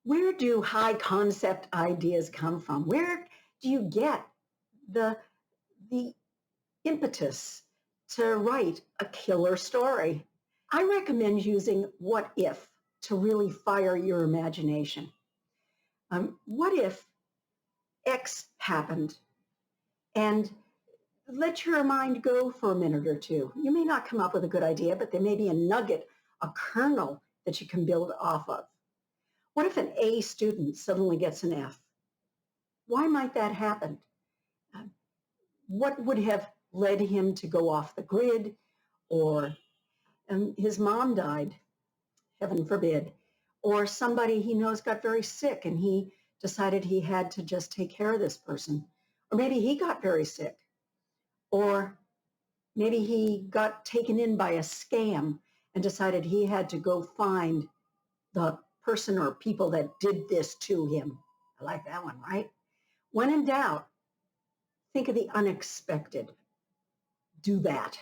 Where do high concept ideas come from? Where do you get the the impetus to write a killer story? I recommend using what if to really fire your imagination. What if X happened? And let your mind go for a minute or two. You may not come up with a good idea, but there may be a nugget, a kernel that you can build off of. What if an A student suddenly gets an F? Why might that happen? Uh, What would have led him to go off the grid? Or his mom died, heaven forbid. Or somebody he knows got very sick and he decided he had to just take care of this person. Or maybe he got very sick. Or maybe he got taken in by a scam and decided he had to go find the person or people that did this to him. I like that one, right? When in doubt, think of the unexpected. Do that.